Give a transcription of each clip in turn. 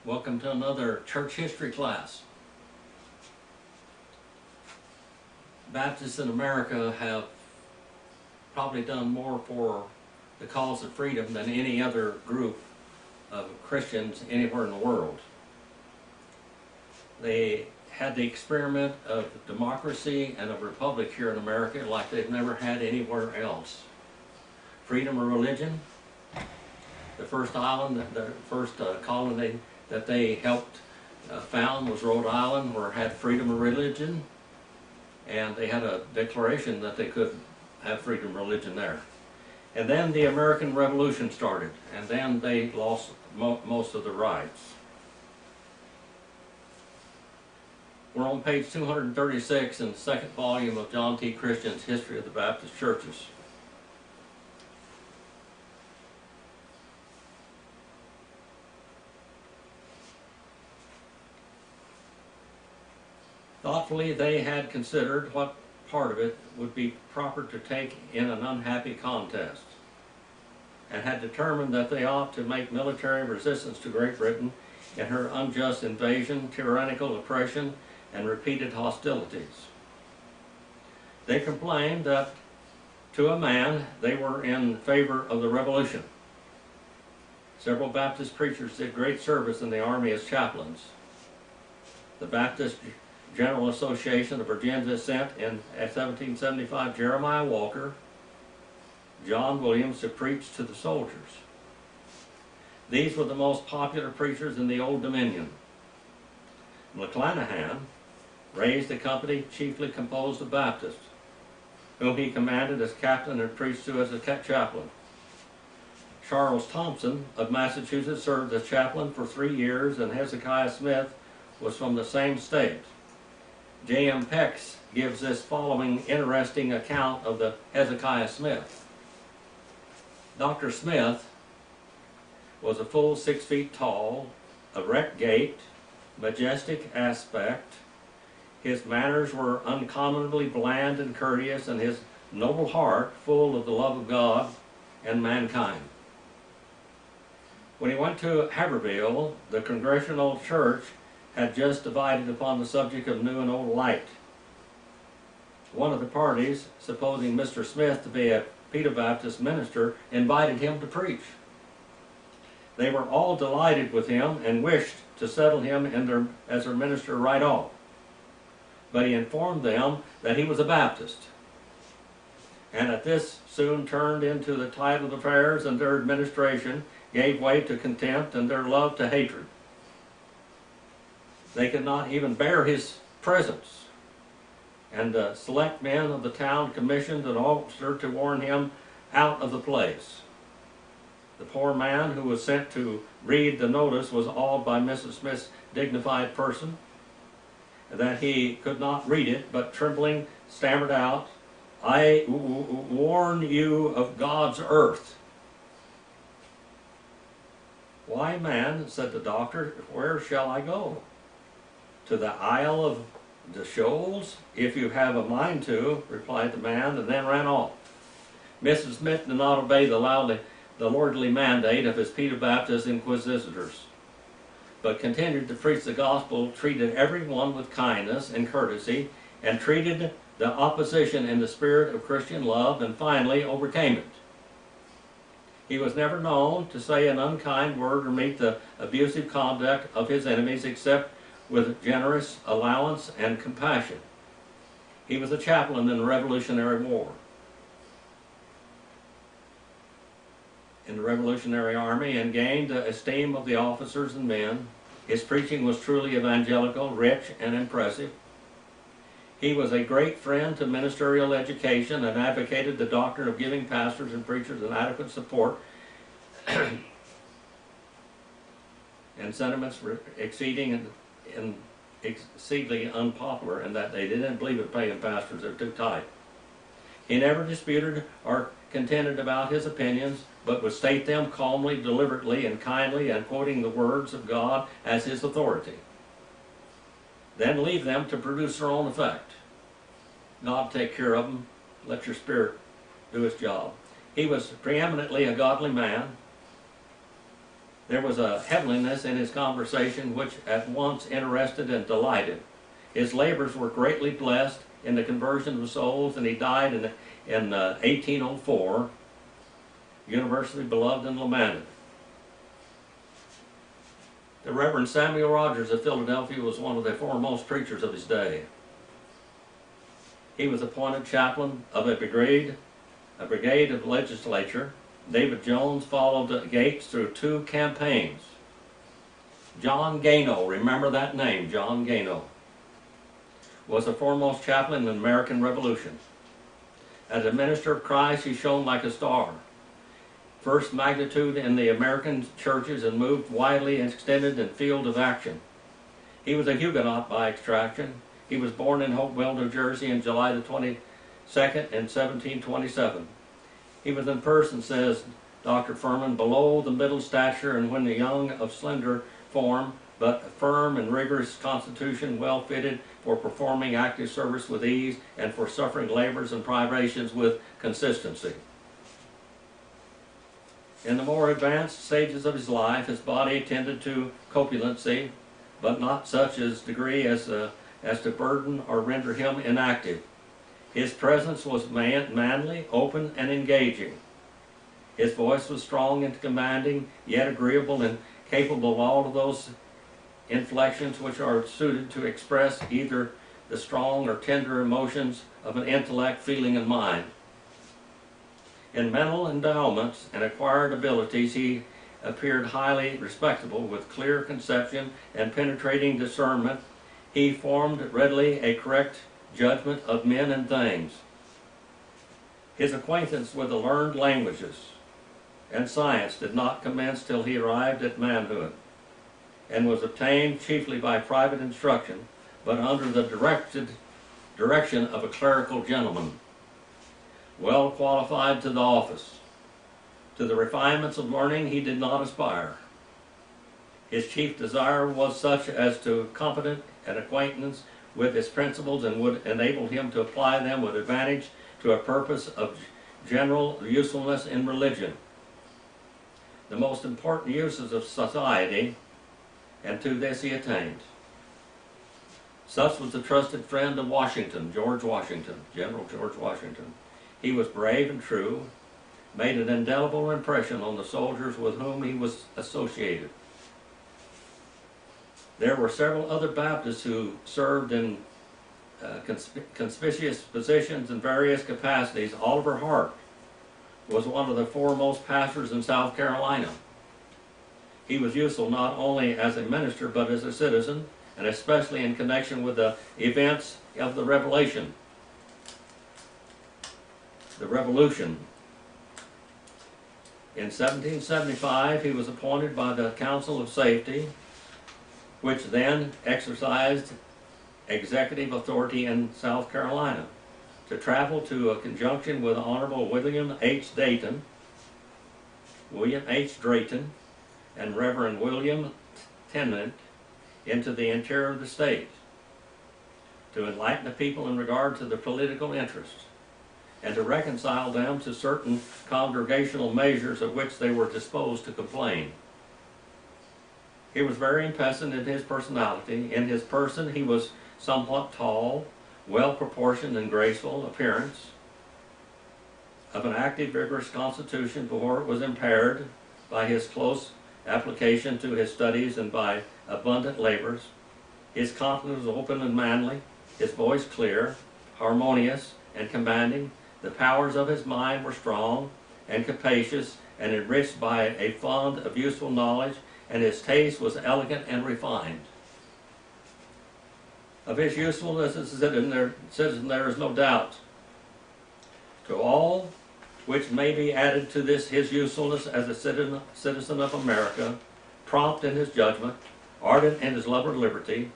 Welcome to another church history class. Baptists in America have probably done more for the cause of freedom than any other group of Christians anywhere in the world. They had the experiment of democracy and a republic here in America like they've never had anywhere else. Freedom of religion. The first island, the first colony that they helped found was Rhode Island, where it had freedom of religion, and they had a declaration that they could have freedom of religion there. And then the American Revolution started, and then they lost most of the rights. We're on page 236 in the second volume of John T. Christian's History of the Baptist Churches. Thoughtfully, they had considered what part of it would be proper to take in an unhappy contest, and had determined that they ought to make military resistance to Great Britain in her unjust invasion, tyrannical oppression, and repeated hostilities. They complained that, to a man, they were in favor of the Revolution. Several Baptist preachers did great service in the army as chaplains. The Baptist General Association of Virginia sent in 1775 Jeremiah Walker, John Williams to preach to the soldiers. These were the most popular preachers in the Old Dominion. McClanahan raised a company chiefly composed of Baptists, whom he commanded as captain and preached to as a chaplain. Charles Thompson of Massachusetts served as chaplain for 3 years, and Hezekiah Smith was from the same state. J.M. Pex gives this following interesting account of the Hezekiah Smith. Dr. Smith was a full 6 feet tall, erect gait, majestic aspect. His manners were uncommonly bland and courteous, and his noble heart full of the love of God and mankind. When he went to Haverhill, the Congregational Church had just divided upon the subject of new and old light. One of the parties, supposing Mr. Smith to be a Pedro-Baptist minister, invited him to preach. They were all delighted with him and wished to settle him as their minister right off. But he informed them that he was a Baptist, and that this soon turned into the tide of affairs, and their administration gave way to contempt and their love to hatred. They could not even bear his presence, and the select men of the town commissioned an officer to warn him out of the place. The poor man who was sent to read the notice was awed by Mrs. Smith's dignified person, that he could not read it, but trembling stammered out, "I warn you of God's earth." "Why, man," said the doctor, "where shall I go? To the Isle of the Shoals, if you have a mind to," replied the man, and then ran off. Mrs. Smith did not obey the lordly mandate of his Pedro-Baptist inquisitors, but continued to preach the gospel, treated everyone with kindness and courtesy, and treated the opposition in the spirit of Christian love, and finally overcame it. He was never known to say an unkind word or meet the abusive conduct of his enemies except with generous allowance and compassion. He was a chaplain in the Revolutionary War. In the Revolutionary Army, and gained the esteem of the officers and men. His preaching was truly evangelical, rich, and impressive. He was a great friend to ministerial education and advocated the doctrine of giving pastors and preachers an adequate support and sentiments exceedingly unpopular, in that they didn't believe in paying pastors; they're too tight. He never disputed or contended about his opinions, but would state them calmly, deliberately, and kindly, and quoting the words of God as his authority. Then leave them to produce their own effect. God take care of them. Let your spirit do its job. He was preeminently a godly man. There was a heavenliness in his conversation which at once interested and delighted. His labors were greatly blessed in the conversion of souls, and he died in 1804, universally beloved and lamented. The Reverend Samuel Rogers of Philadelphia was one of the foremost preachers of his day. He was appointed chaplain of a brigade of legislature. David Jones followed Gates through 2 campaigns. John Gano, remember that name, John Gano, was the foremost chaplain in the American Revolution. As a minister of Christ, he shone like a star. First magnitude in the American churches and moved widely and extended in field of action. He was a Huguenot by extraction. He was born in Hopewell, New Jersey on July the 22nd in 1727. He was in person, says Dr. Furman, below the middle stature, and when young of slender form, but a firm and rigorous constitution, well fitted for performing active service with ease and for suffering labors and privations with consistency. In the more advanced stages of his life, his body tended to corpulency, but not such as degree as to burden or render him inactive. His presence was manly, open, and engaging. His voice was strong and commanding, yet agreeable and capable of all of those inflections which are suited to express either the strong or tender emotions of an intellect, feeling, and mind. In mental endowments and acquired abilities, he appeared highly respectable, with clear conception and penetrating discernment. He formed readily a correct judgment of men and things. His acquaintance with the learned languages and science did not commence till he arrived at manhood, and was obtained chiefly by private instruction, but under the direction of a clerical gentleman, well qualified to the office. To the refinements of learning he did not aspire. His chief desire was such as to competent an acquaintance with his principles, and would enable him to apply them with advantage to a purpose of general usefulness in religion, the most important uses of society, and to this he attained. Such was the trusted friend of Washington, George Washington, General George Washington. He was brave and true, made an indelible impression on the soldiers with whom he was associated. There were several other Baptists who served in conspicuous positions in various capacities. Oliver Hart was one of the foremost pastors in South Carolina. He was useful not only as a minister but as a citizen, and especially in connection with the events of the Revolution. In 1775, he was appointed by the Council of Safety, which then exercised executive authority in South Carolina, to travel to a conjunction with Honorable William H. Drayton, and Reverend William Tennant into the interior of the state, to enlighten the people in regard to their political interests, and to reconcile them to certain congregational measures of which they were disposed to complain. He was very impressive in his personality. In his person he was somewhat tall, well-proportioned and graceful appearance, of an active, vigorous constitution before it was impaired by his close application to his studies and by abundant labors. His countenance was open and manly, his voice clear, harmonious, and commanding. The powers of his mind were strong and capacious, and enriched by a fund of useful knowledge, and his taste was elegant and refined. Of his usefulness as a citizen there is no doubt. To all which may be added to this his usefulness as a citizen of America, prompt in his judgment, ardent in his love of liberty,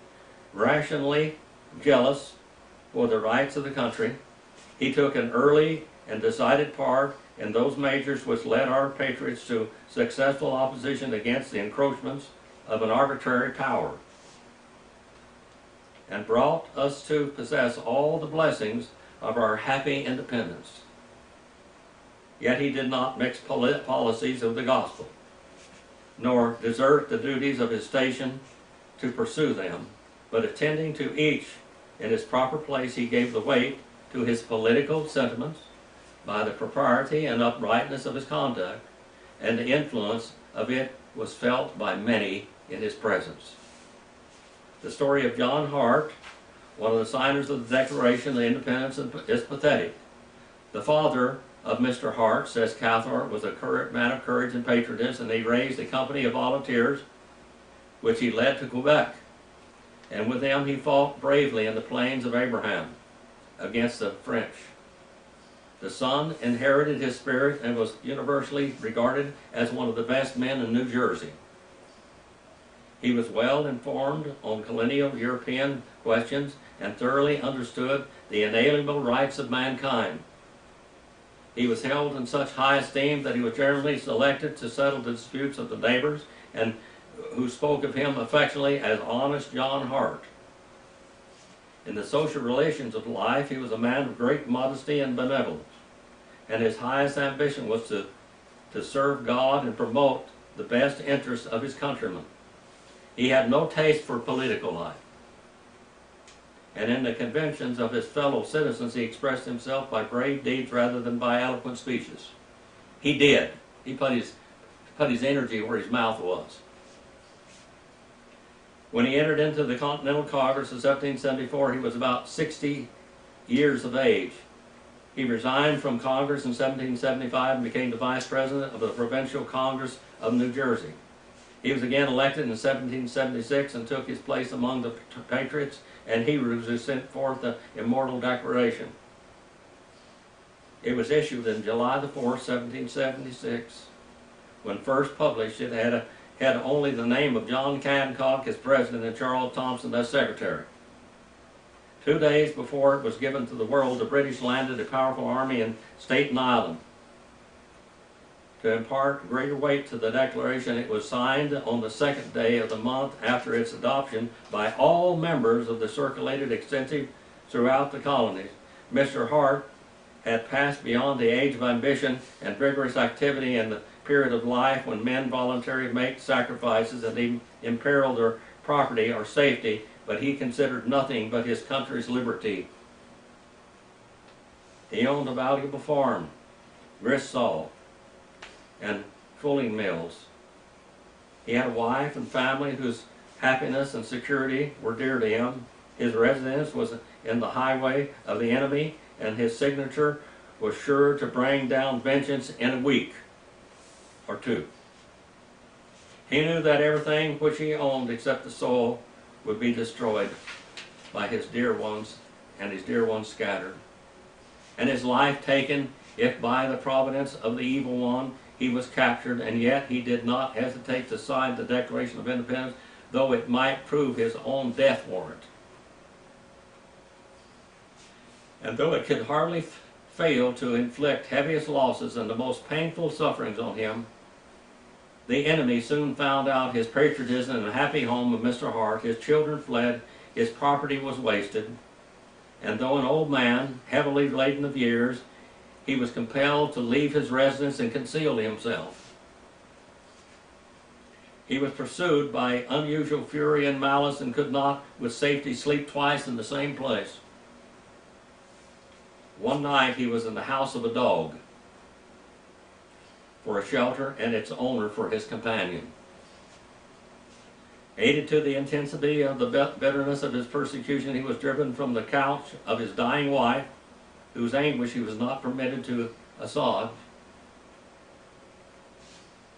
rationally jealous for the rights of the country. He took an early and decided part in those measures which led our patriots to successful opposition against the encroachments of an arbitrary power, and brought us to possess all the blessings of our happy independence. Yet he did not mix policies of the gospel. nor desert the duties of his station to pursue them, but attending to each in its proper place, he gave the weight to his political sentiments by the propriety and uprightness of his conduct, and the influence of it was felt by many in his presence. The story of John Hart, one of the signers of the Declaration of Independence, is pathetic. The father of Mr. Hart, says Cathcart, was a man of courage and patriotism, and he raised a company of volunteers which he led to Quebec. And with them he fought bravely in the plains of Abraham against the French. The son inherited his spirit and was universally regarded as one of the best men in New Jersey. He was well informed on colonial European questions and thoroughly understood the inalienable rights of mankind. He was held in such high esteem that he was generally selected to settle the disputes of the neighbors, and who spoke of him affectionately as honest John Hart. In the social relations of life, he was a man of great modesty and benevolence, and his highest ambition was to serve God and promote the best interests of his countrymen. He had no taste for political life, and in the conventions of his fellow citizens he expressed himself by brave deeds rather than by eloquent speeches. He did. He put his energy where his mouth was. When he entered into the Continental Congress in 1774, he was about 60 years of age. He resigned from Congress in 1775 and became the Vice President of the Provincial Congress of New Jersey. He was again elected in 1776 and took his place among the patriots and heroes who sent forth the immortal Declaration. It was issued in July the 4th, 1776. When first published, it had only the name of John Hancock as president and Charles Thompson as secretary. 2 days before it was given to the world, the British landed a powerful army in Staten Island. To impart greater weight to the Declaration, it was signed on the second day of the month after its adoption by all members of the circulated extensive throughout the colonies. Mr. Hart had passed beyond the age of ambition and vigorous activity in the period of life when men voluntarily make sacrifices and even imperil their property or safety, but he considered nothing but his country's liberty. He owned a valuable farm, grist saw, and fulling mills. He had a wife and family whose happiness and security were dear to him. His residence was in the highway of the enemy, and his signature was sure to bring down vengeance in a week or two. He knew that everything which he owned except the soul would be destroyed by his dear ones, and his dear ones scattered, and his life taken if by the providence of the evil one he was captured, and yet he did not hesitate to sign the Declaration of Independence, though it might prove his own death warrant. And though it could hardly fail to inflict heaviest losses and the most painful sufferings on him, the enemy soon found out his patriotism in the happy home of Mr. Hart. His children fled, his property was wasted, and though an old man, heavily laden of years, he was compelled to leave his residence and conceal himself. He was pursued by unusual fury and malice and could not with safety sleep twice in the same place. One night he was in the house of a dog for a shelter and its owner for his companion. Aided to the intensity of the bitterness of his persecution, he was driven from the couch of his dying wife, whose anguish he was not permitted to assuage.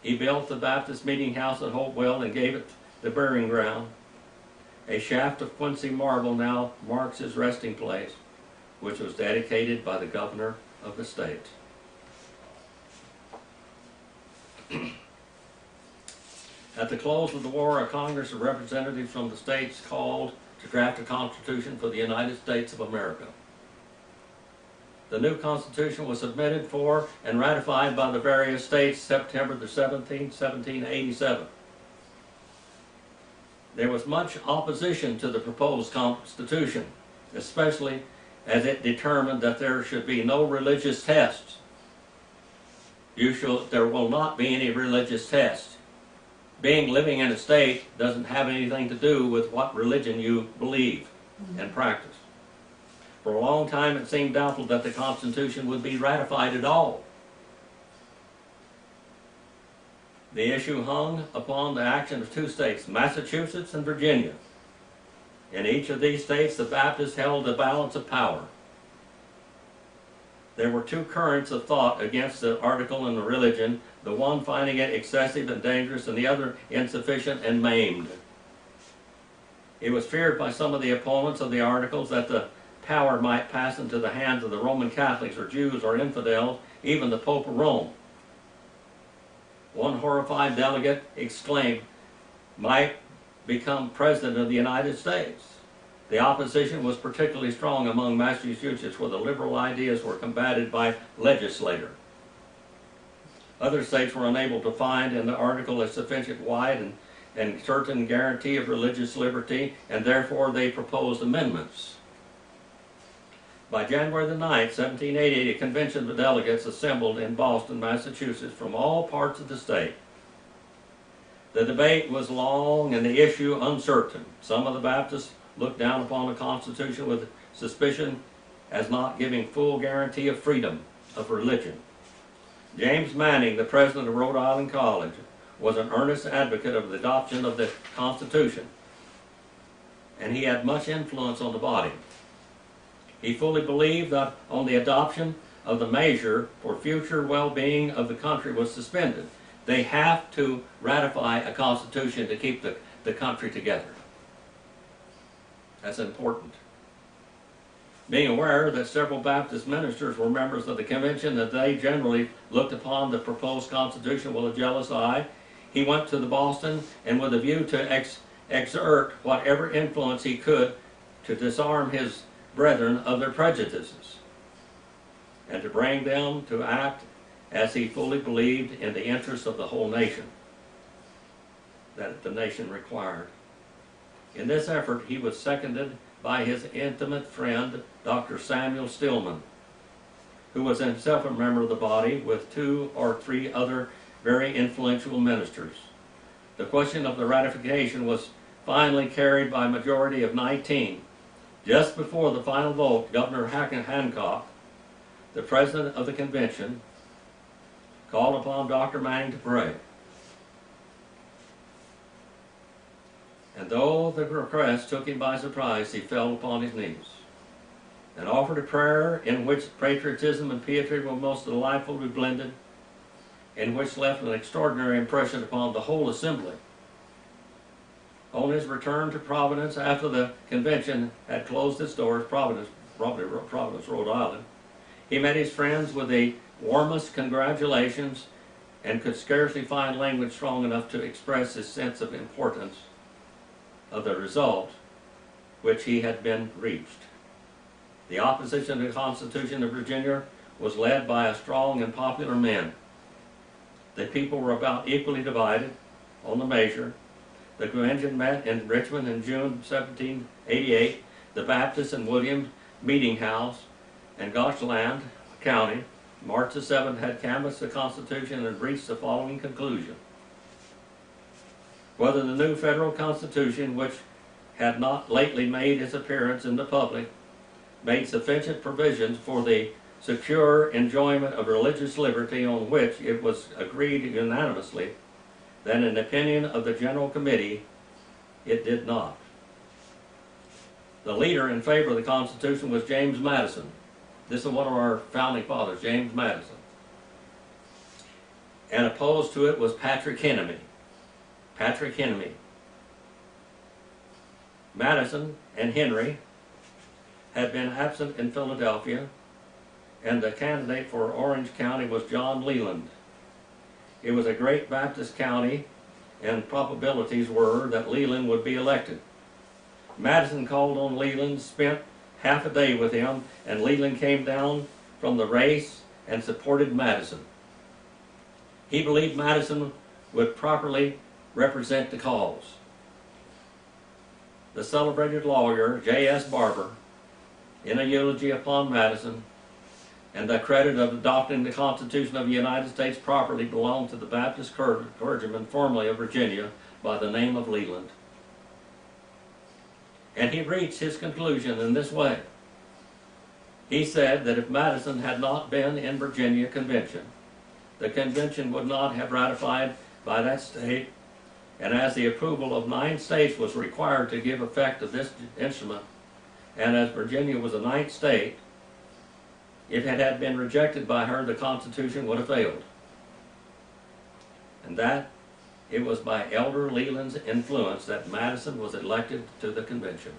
He built the Baptist meeting house at Hopewell and gave it the burying ground. A shaft of Quincy marble now marks his resting place, which was dedicated by the governor of the state. At the close of the war, a Congress of representatives from the states called to draft a constitution for the United States of America. The new Constitution was submitted for and ratified by the various states September the 17th, 1787. There was much opposition to the proposed Constitution, especially as it determined that there should be no religious tests. There will not be any religious tests. living in a state doesn't have anything to do with what religion you believe and practice. For a long time it seemed doubtful that the Constitution would be ratified at all. The issue hung upon the action of two states, Massachusetts and Virginia. In each of these states, the Baptists held the balance of power. There were two currents of thought against the article in the religion, the one finding it excessive and dangerous, and the other insufficient and maimed. It was feared by some of the opponents of the articles that the power might pass into the hands of the Roman Catholics or Jews or infidels, even the Pope of Rome. One horrified delegate exclaimed, "Might become President of the United States." The opposition was particularly strong among Massachusetts, where the liberal ideas were combated by legislators. Other states were unable to find in the article a sufficient wide and certain guarantee of religious liberty, and therefore they proposed amendments. By January the 9th, 1788, a convention of delegates assembled in Boston, Massachusetts, from all parts of the state. The debate was long and the issue uncertain. Some of the Baptists looked down upon the Constitution with suspicion as not giving full guarantee of freedom of religion. James Manning, the president of Rhode Island College, was an earnest advocate of the adoption of the Constitution, and he had much influence on the body. He fully believed that on the adoption of the measure for future well-being of the country was suspended. They have to ratify a constitution to keep the country together. That's important. Being aware that several Baptist ministers were members of the convention, that they generally looked upon the proposed constitution with a jealous eye, he went to the Boston and with a view to exert whatever influence he could to disarm his brethren of their prejudices and to bring them to act as he fully believed in the interests of the whole nation, that the nation required. In this effort, he was seconded by his intimate friend, Dr. Samuel Stillman, who was himself a member of the body with 2 or 3 other very influential ministers. The question of the ratification was finally carried by a majority of 19. Just before the final vote, Governor Hancock, the president of the convention, called upon Dr. Manning to pray. And though the request took him by surprise, he fell upon his knees and offered a prayer in which patriotism and piety were most delightfully blended, and which left an extraordinary impression upon the whole assembly. On his return to Providence after the convention had closed its doors, Providence, Rhode Island, he met his friends with the warmest congratulations and could scarcely find language strong enough to express his sense of importance of the result which he had been reached. The opposition to the Constitution of Virginia was led by a strong and popular men. The people were about equally divided on the measure. The convention met in Richmond in June 1788. The Baptist and Williams Meeting House in Gosland County, March the 7th, had canvassed the Constitution and reached the following conclusion: whether the new federal Constitution, which had not lately made its appearance in the public, made sufficient provisions for the secure enjoyment of religious liberty, on which it was agreed unanimously, then in the opinion of the General Committee, it did not. The leader in favor of the Constitution was James Madison. This is one of our founding fathers, James Madison. And opposed to it was Patrick Henry. Madison and Henry had been absent in Philadelphia, and the candidate for Orange County was John Leland. It was a great Baptist county, and probabilities were that Leland would be elected. Madison called on Leland, spent half a day with him, and Leland came down from the race and supported Madison. He believed Madison would properly represent the cause. The celebrated lawyer, J.S. Barber, in a eulogy upon Madison, and the credit of adopting the Constitution of the United States properly belonged to the Baptist clergyman formerly of Virginia by the name of Leland. And he reached his conclusion in this way. He said that if Madison had not been in Virginia Convention, the convention would not have ratified by that state, and as the approval of 9 states was required to give effect to this instrument, and as Virginia was the 9th state, if it had been rejected by her, the Constitution would have failed. And that it was by Elder Leland's influence that Madison was elected to the convention.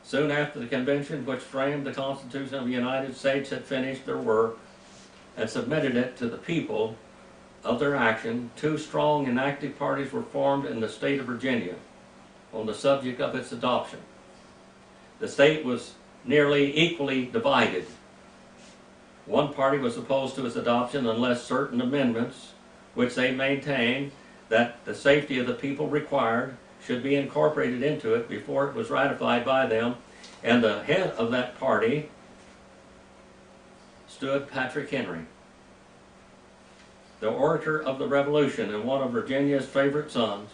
Soon after the convention, which framed the Constitution of the United States, had finished their work and submitted it to the people of their action, 2 strong and active parties were formed in the state of Virginia on the subject of its adoption. The state was nearly equally divided. One party was opposed to its adoption unless certain amendments, which they maintained that the safety of the people required, should be incorporated into it before it was ratified by them, and the head of that party stood Patrick Henry, the orator of the Revolution and one of Virginia's favorite sons.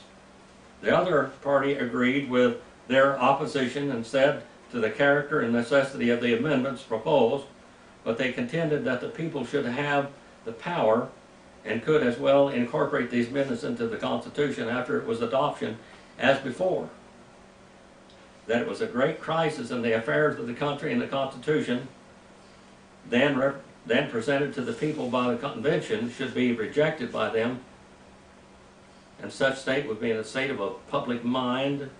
The other party agreed with their opposition and said to the character and necessity of the amendments proposed, but they contended that the people should have the power and could as well incorporate these amendments into the Constitution after it was adoption as before. That it was a great crisis in the affairs of the country, and the Constitution then presented to the people by the convention should be rejected by them, and such state would be in a state of a public mind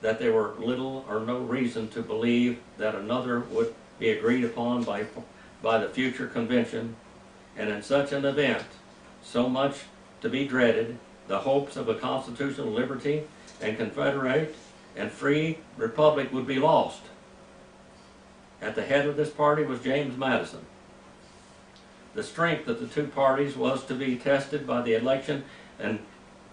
that there were little or no reason to believe that another would be agreed upon by the future convention, and in such an event, so much to be dreaded, the hopes of a constitutional liberty and confederate and free republic would be lost. At the head of this party was James Madison. The strength of the 2 parties was to be tested by the election and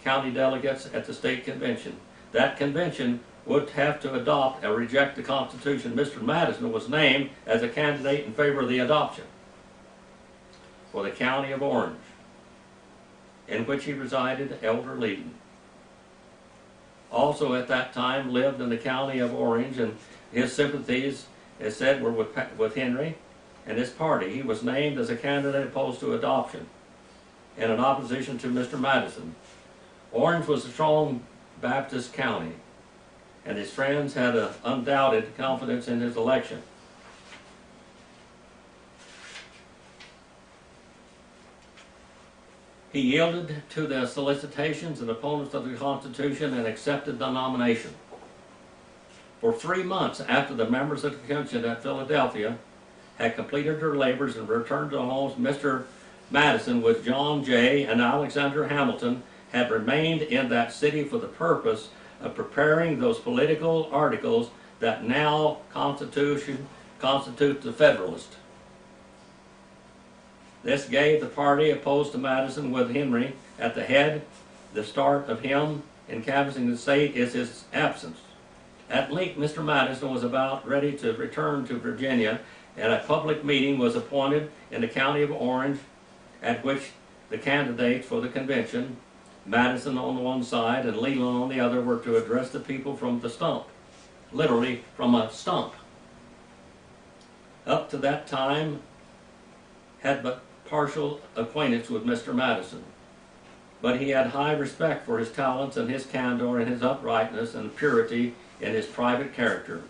county delegates at the state convention. That convention would have to adopt or reject the Constitution. Mr. Madison was named as a candidate in favor of the adoption for the county of Orange, in which he resided, Elder Leland. Also at that time lived in the county of Orange, and his sympathies, as said, were with Henry and his party. He was named as a candidate opposed to adoption and in opposition to Mr. Madison. Orange was a strong Baptist county, and his friends had an undoubted confidence in his election. He yielded to the solicitations and opponents of the Constitution and accepted the nomination. For 3 months after the members of the convention at Philadelphia had completed their labors and returned to homes, Mr. Madison, with John Jay and Alexander Hamilton, had remained in that city for the purpose of preparing those political articles that now constitute the Federalist. This gave the party opposed to Madison, with Henry at the head. The start of him in canvassing the state is his absence. At length, Mr. Madison was about ready to return to Virginia, and a public meeting was appointed in the county of Orange, at which the candidates for the convention, Madison on one side and Leland on the other, were to address the people from the stump, literally from a stump. Up to that time, had but partial acquaintance with Mr. Madison, but he had high respect for his talents and his candor and his uprightness and purity in his private character.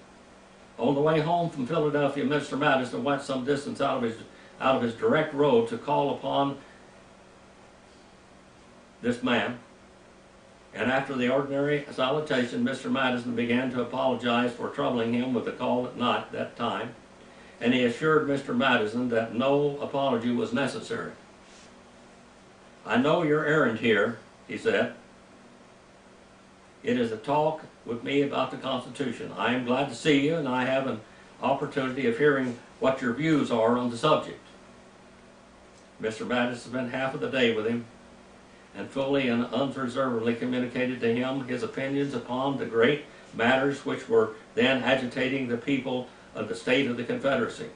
On the way home from Philadelphia, Mr. Madison went some distance out of his direct road to call upon this man, and after the ordinary salutation, Mr. Madison began to apologize for troubling him with the call at night that time, and he assured Mr. Madison that no apology was necessary. "I know your errand here," he said. "It is a talk with me about the Constitution. I am glad to see you, and I have an opportunity of hearing what your views are on the subject." Mr. Madison spent half of the day with him, and fully and unreservedly communicated to him his opinions upon the great matters which were then agitating the people of the state of the Confederacy.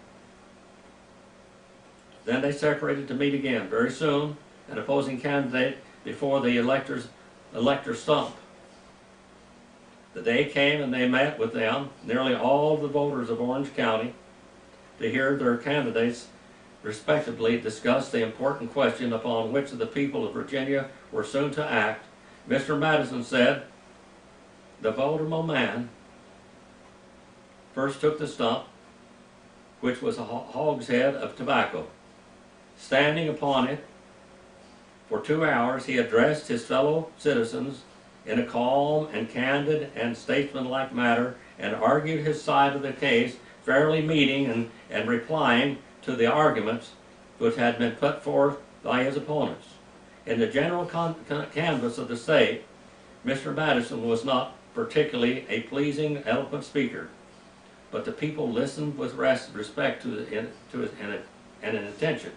Then they separated to meet again very soon, an opposing candidate before the elector's stump. The day came and they met with them, nearly all the voters of Orange County, to hear their candidates respectively discuss the important question upon which the people of Virginia were soon to act. Mr. Madison said, "The voterable man first took the stump, which was a hogshead of tobacco. Standing upon it for 2 hours, he addressed his fellow citizens in a calm and candid and statesmanlike manner, and argued his side of the case, fairly meeting and replying to the arguments which had been put forth by his opponents. In the general canvass of the state, Mr. Madison was not particularly a pleasing, eloquent speaker, but the people listened with respect to his and attention.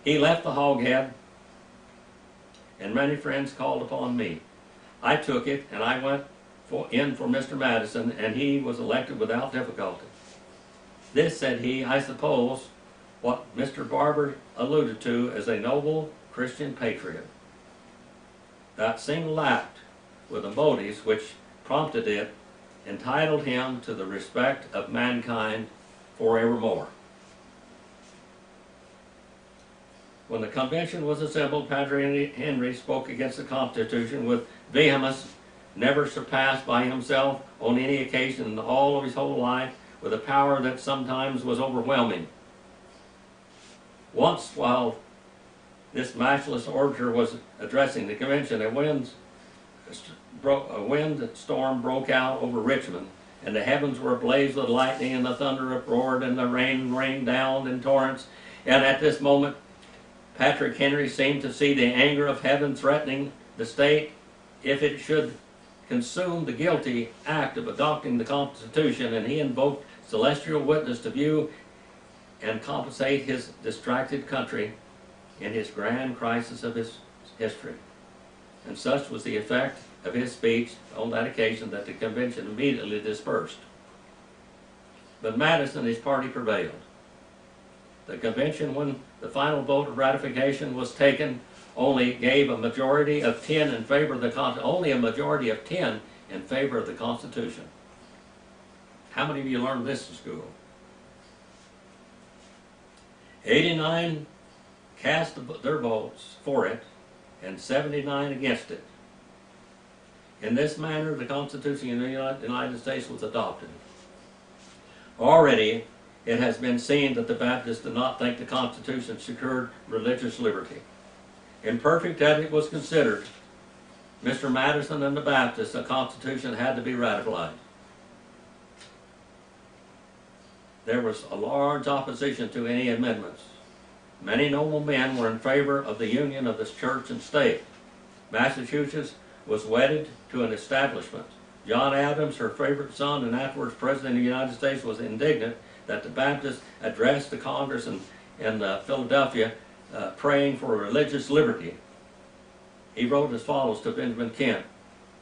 He left the hogshead, and many friends called upon me. I took it, and I went in for Mr. Madison, and he was elected without difficulty. This," said he, "I suppose what Mr. Barber alluded to as a noble Christian patriot. That single act, with the motives which prompted it, entitled him to the respect of mankind forevermore." When the convention was assembled, Patrick Henry spoke against the Constitution with vehemence never surpassed by himself on any occasion in all of his whole life, with a power that sometimes was overwhelming. Once, while this matchless orator was addressing the convention, a windstorm broke out over Richmond, and the heavens were ablaze with lightning, and the thunder uproared, and the rain rained down in torrents. And at this moment, Patrick Henry seemed to see the anger of heaven threatening the state if it should consume the guilty act of adopting the Constitution, and he invoked celestial witness to view and compensate his distracted country in his grand crisis of his history. And such was the effect of his speech on that occasion that the convention immediately dispersed. But Madison and his party prevailed. The convention, when the final vote of ratification was taken, only gave a majority of 10 in favor of the Constitution. How many of you learned this in school? 89 cast their votes for it, and 79 against it. In this manner, the Constitution of the United States was adopted. Already, it has been seen that the Baptists did not think the Constitution secured religious liberty. Imperfect as it was considered, Mr. Madison and the Baptists, the Constitution had to be ratified. There was a large opposition to any amendments. Many noble men were in favor of the union of this church and state. Massachusetts was wedded to an establishment. John Adams, her favorite son and afterwards President of the United States, was indignant that the Baptists addressed the Congress in Philadelphia praying for religious liberty. He wrote as follows to Benjamin Kent: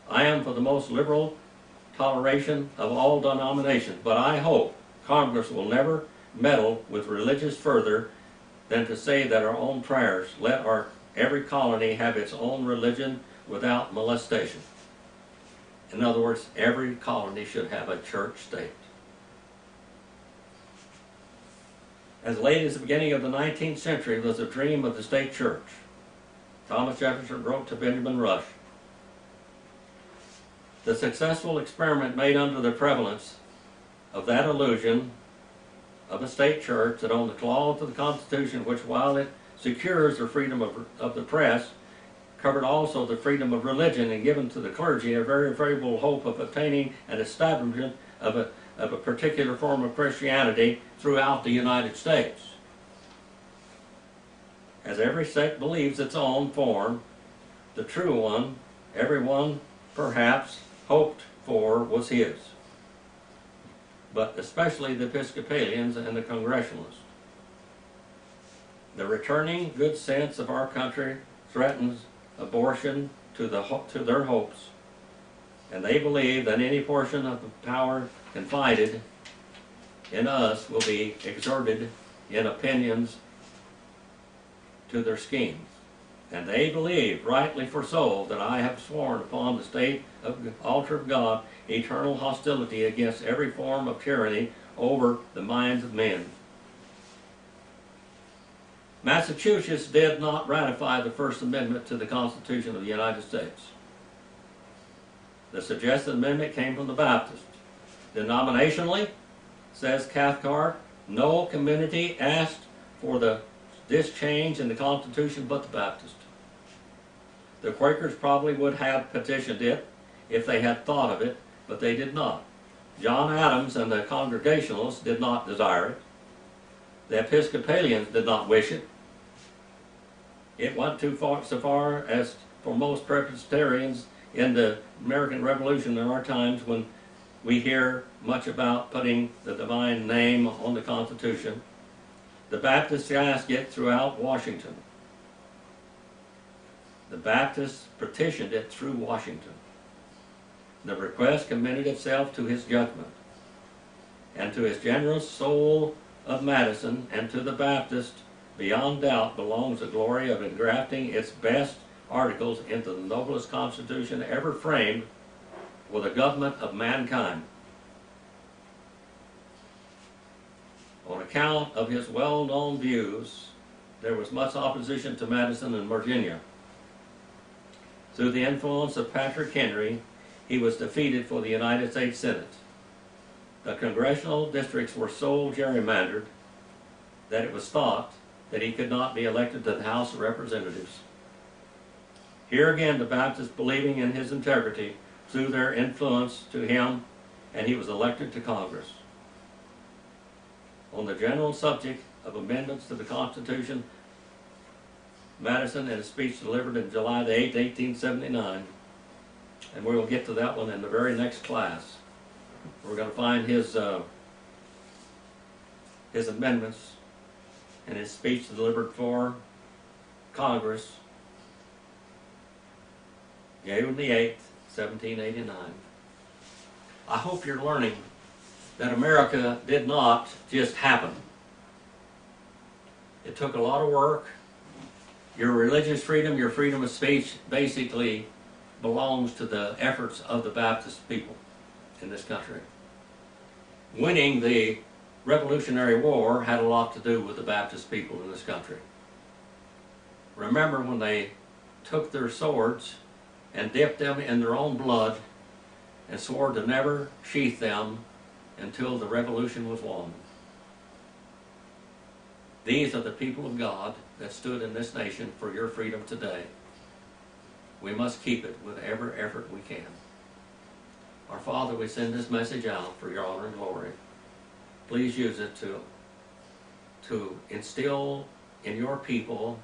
"I am for the most liberal toleration of all denominations, but I hope Congress will never meddle with religious further than to say that our own prayers let every colony have its own religion without molestation." In other words, every colony should have a church state. As late as the beginning of the 19th century was the dream of the state church. Thomas Jefferson wrote to Benjamin Rush, "The successful experiment made under the prevalence of that illusion of a state church that on the clause of the Constitution, which while it secures the freedom of the press, covered also the freedom of religion, and given to the clergy a very favorable hope of obtaining an establishment of a particular form of Christianity throughout the United States. As every sect believes its own form, the true one, everyone perhaps hoped for was his, but especially the Episcopalians and the Congregationalists. The returning good sense of our country threatens abortion to their hopes, and they believe that any portion of the power confided in us will be exerted in opinions to their schemes. And they believe, rightly for so, that I have sworn upon the state of the altar of God eternal hostility against every form of tyranny over the minds of men. Massachusetts did not ratify the First Amendment to the Constitution of the United States. The suggested amendment came from the Baptists. Denominationally, says Cathcart, no community asked for this change in the Constitution but the Baptist. The Quakers probably would have petitioned it if they had thought of it, but they did not. John Adams and the Congregationalists did not desire it. The Episcopalians did not wish it. It went so far as for most Presbyterians in the American Revolution in our times, when we hear much about putting the divine name on the Constitution. The Baptists asked it throughout Washington. The Baptists petitioned it through Washington. The request commended itself to his judgment, and to his generous soul of Madison, and to the Baptist, beyond doubt, belongs the glory of engrafting its best articles into the noblest Constitution ever framed for the government of mankind. On account of his well-known views, there was much opposition to Madison in Virginia. Through the influence of Patrick Henry, he was defeated for the United States Senate. The congressional districts were so gerrymandered that it was thought that he could not be elected to the House of Representatives. Here again, the Baptists, believing in his integrity, threw their influence to him, and he was elected to Congress. On the general subject of amendments to the Constitution, Madison, in a speech delivered in July the 8th, 1879, and we will get to that one in the very next class. We're going to find his amendments and his speech delivered for Congress, June the 8th, 1789. I hope you're learning that America did not just happen. It took a lot of work. Your religious freedom, your freedom of speech, basically belongs to the efforts of the Baptist people in this country. Winning the Revolutionary War had a lot to do with the Baptist people in this country. Remember when they took their swords and dipped them in their own blood and swore to never sheath them until the revolution was won. These are the people of God that stood in this nation for your freedom today. We must keep it with every effort we can. Our Father, we send this message out for your honor and glory. Please use it to instill in your people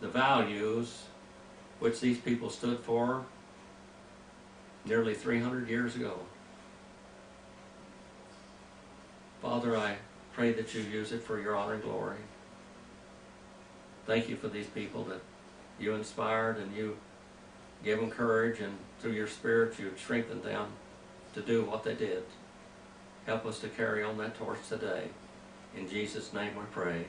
the values which these people stood for nearly 300 years ago. Father, I pray that you use it for your honor and glory. Thank you for these people that you inspired, and you give them courage, and through your Spirit you strengthened them to do what they did. Help us to carry on that torch today. In Jesus' name we pray.